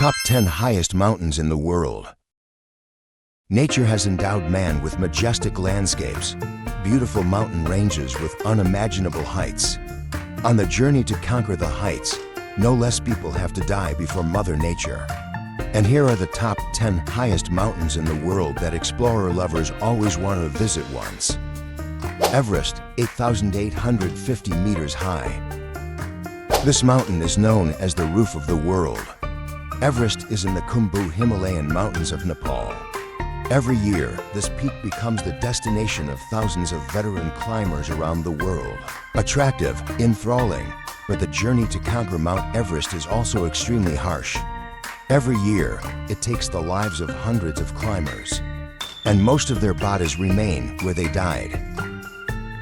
Top 10 highest mountains in the world. Nature has endowed man with majestic landscapes, beautiful mountain ranges with unimaginable heights. On the journey to conquer the heights, no less people have to die before Mother Nature. And here are the top 10 highest mountains in the world that explorer lovers always want to visit once. Everest, 8,850 meters high. This mountain is known as the roof of the world. Everest is in the Khumbu Himalayan mountains of Nepal. Every year, this peak becomes the destination of thousands of veteran climbers around the world. Attractive, enthralling, but the journey to conquer Mount Everest is also extremely harsh. Every year, it takes the lives of hundreds of climbers, and most of their bodies remain where they died.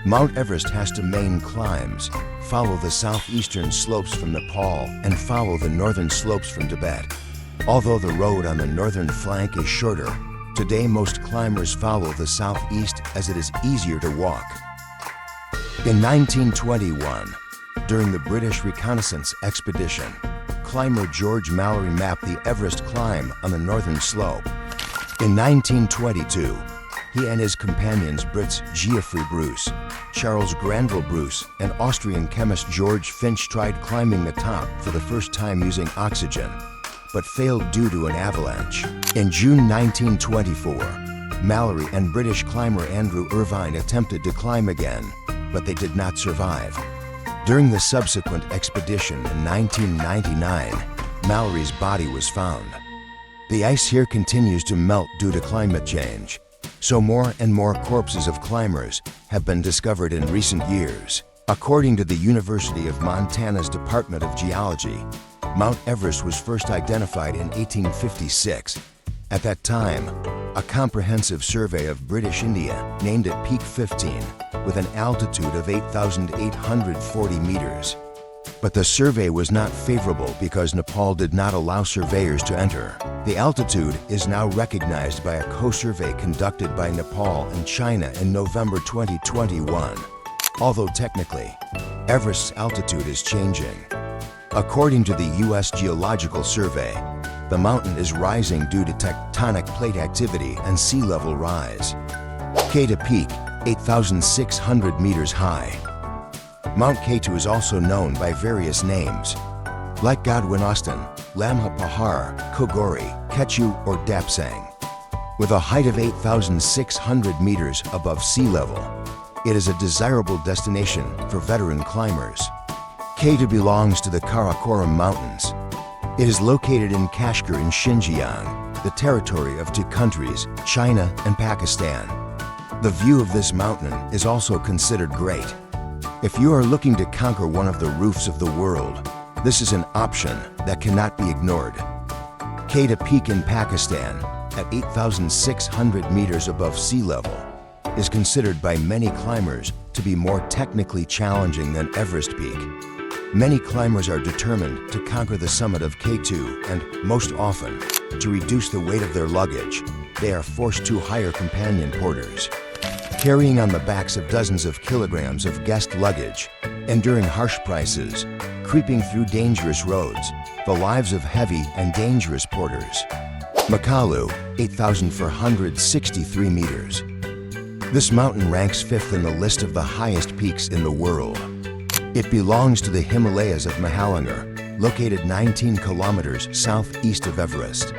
Mount Everest has two main climbs: follow the southeastern slopes from Nepal and follow the northern slopes from Tibet. Although the road on the northern flank is shorter, today most climbers follow the southeast as it is easier to walk. In 1921, during the British reconnaissance expedition, climber George Mallory mapped the Everest climb on the northern slope. In 1922, he and his companions Brits Geoffrey Bruce, Charles Granville Bruce, and Austrian chemist George Finch tried climbing the top for the first time using oxygen, but failed due to an avalanche. In June 1924, Mallory and British climber Andrew Irvine attempted to climb again, but they did not survive. During the subsequent expedition in 1999, Mallory's body was found. The ice here continues to melt due to climate change, so more and more corpses of climbers have been discovered in recent years. According to the University of Montana's Department of Geology, Mount Everest was first identified in 1856. At that time, a comprehensive survey of British India named it Peak 15, with an altitude of 8,840 meters. But the survey was not favorable because Nepal did not allow surveyors to enter. The altitude is now recognized by a co-survey conducted by Nepal and China in November 2021. Although technically, Everest's altitude is changing. According to the U.S. Geological Survey, the mountain is rising due to tectonic plate activity and sea level rise. K to peak, 8,600 meters high. Mount K2 is also known by various names, like Godwin Austen, Lamha Pahar, Kogori, Kechu, or Dapsang. With a height of 8,600 meters above sea level, it is a desirable destination for veteran climbers. K2 belongs to the Karakoram Mountains. It is located in Kashgar in Xinjiang, the territory of two countries, China and Pakistan. The view of this mountain is also considered great. If you are looking to conquer one of the roofs of the world, this is an option that cannot be ignored. K2 Peak in Pakistan, at 8,600 meters above sea level, is considered by many climbers to be more technically challenging than Everest Peak. Many climbers are determined to conquer the summit of K2 and, most often, to reduce the weight of their luggage, they are forced to hire companion porters. Carrying on the backs of dozens of kilograms of guest luggage, enduring harsh prices, creeping through dangerous roads, the lives of heavy and dangerous porters. MAKALU, 8,463 meters. This mountain ranks 5th in the list of the highest peaks in the world. It belongs to the Himalayas of Mahalungur, located 19 kilometers southeast of Everest.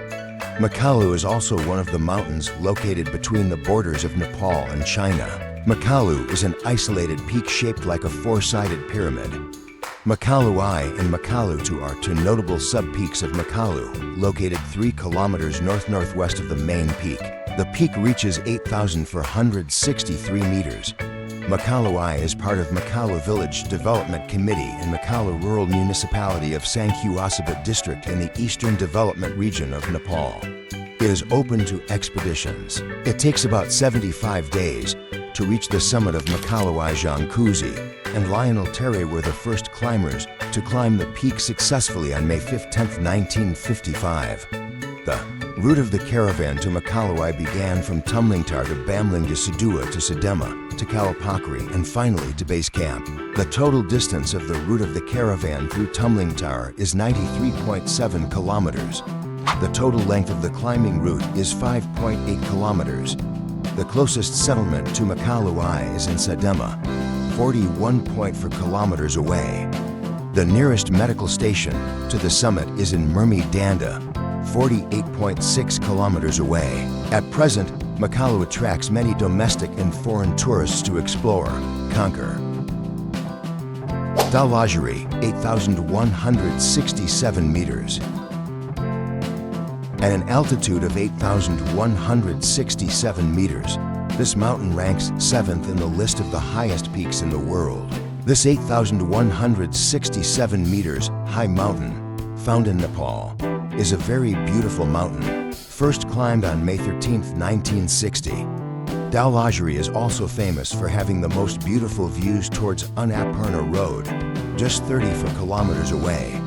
MAKALU is also one of the mountains located between the borders of Nepal and China. MAKALU is an isolated peak shaped like a four-sided pyramid. MAKALU I and MAKALU II are two notable sub-peaks of MAKALU, located 3 kilometers north-northwest of the main peak. The peak reaches 8,463 meters. MAKALU I is part of MAKALU Village Development Committee in MAKALU Rural Municipality of Sangkhuasabad District in the Eastern Development Region of Nepal. It is open to expeditions. It takes about 75 days to reach the summit of MAKALU I. Zhangkuzi and Lionel Terry were the first climbers to climb the peak successfully on May 5, 1955. The route of the caravan to MAKALU I began from Tumlingtar to Bamling to Sidua to Sedema to Kalapakri and finally to base camp. The total distance of the route of the caravan through Tumlingtar is 93.7 kilometers. The total length of the climbing route is 5.8 kilometers. The closest settlement to MAKALU is in Sadema, 41.4 kilometers away. The nearest medical station to the summit is in Murmi Danda, 48.6 kilometers away. At present, MAKALU attracts many domestic and foreign tourists to explore, conquer. Dhaulagiri, 8,167 meters. At an altitude of 8,167 meters, this mountain ranks 7th in the list of the highest peaks in the world. This 8,167 meters high mountain, found in Nepal, is a very beautiful mountain, first climbed on May 13, 1960. Dhaulagiri is also famous for having the most beautiful views towards Annapurna Road, just 34 kilometers away.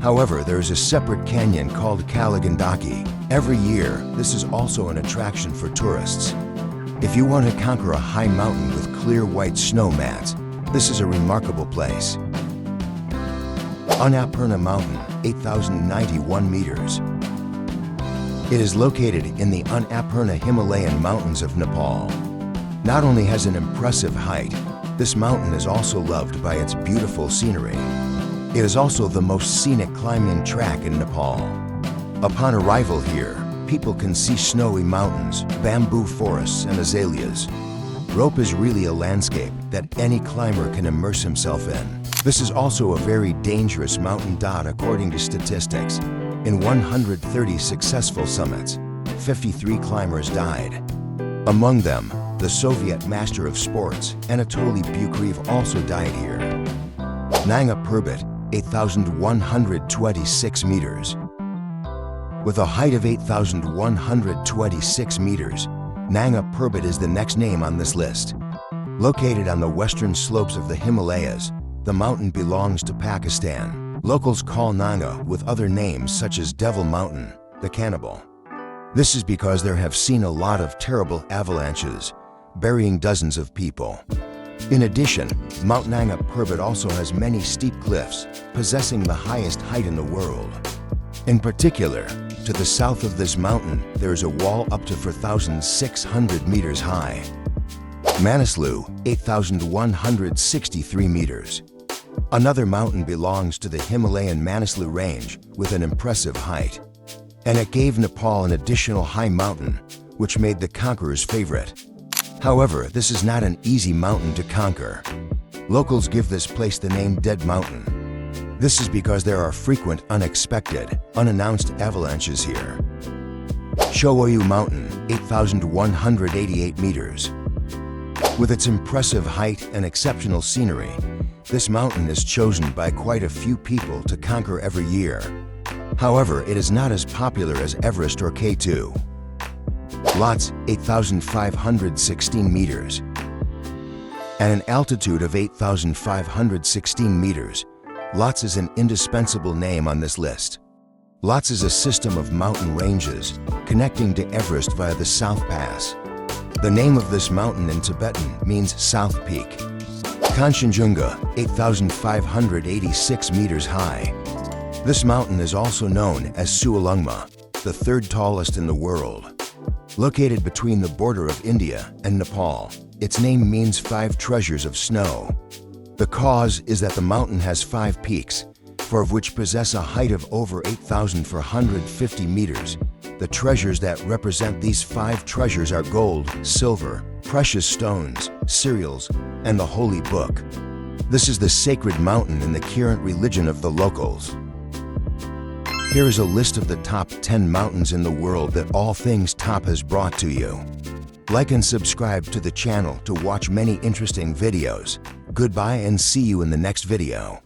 However, there is a separate canyon called Kalagandaki. Every year, this is also an attraction for tourists. If you want to conquer a high mountain with clear white snow mats, this is a remarkable place. Annapurna Mountain, 8,091 meters. It is located in the Annapurna Himalayan mountains of Nepal. Not only has an impressive height, this mountain is also loved by its beautiful scenery. It is also the most scenic climbing track in Nepal. Upon arrival here, people can see snowy mountains, bamboo forests, and azaleas. Rope is really a landscape that any climber can immerse himself in. This is also a very dangerous mountain. According to statistics, in 130 successful summits, 53 climbers died. Among them, the Soviet master of sports, Anatoly Bukreev, also died here. NANGA PARBAT, 8,126 meters. With a height of 8,126 meters, NANGA PARBAT is the next name on this list. Located on the western slopes of the Himalayas, the mountain belongs to Pakistan. Locals call NANGA with other names such as Devil Mountain, the Cannibal. This is because there have seen a lot of terrible avalanches, burying dozens of people. In addition, Mount NANGA PARBAT also has many steep cliffs, possessing the highest height in the world. In particular, to the south of this mountain, there is a wall up to 4,600 meters high. Manaslu, 8,163 meters. Another mountain belongs to the Himalayan Manaslu range with an impressive height. And it gave Nepal an additional high mountain, which made the conqueror's favorite. However, this is not an easy mountain to conquer. Locals give this place the name Dead Mountain. This is because there are frequent, unexpected, unannounced avalanches here. CHO Oyu Mountain, 8,188 meters. With its impressive height and exceptional scenery, this mountain is chosen by quite a few people to conquer every year. However, it is not as popular as Everest or K2. LHOTSE, 8,516 meters. At an altitude of 8,516 meters, LHOTSE is an indispensable name on this list. LHOTSE is a system of mountain ranges connecting to Everest via the South Pass. The name of this mountain in Tibetan means South Peak. KANCHENJUNGA, 8,586 meters high. This mountain is also known as Suolungma, the third tallest in the world. Located between the border of India and Nepal, its name means 5 treasures of snow. The cause is that the mountain has 5 peaks, 4 of which possess a height of over 8,450 meters. The treasures that represent these 5 treasures are gold, silver, precious stones, cereals, and the Holy Book. This is the sacred mountain in the current religion of the locals. Here is a list of the top 10 mountains in the world that AllThingsTop has brought to you. Like and subscribe to the channel to watch many interesting videos. Goodbye and see you in the next video.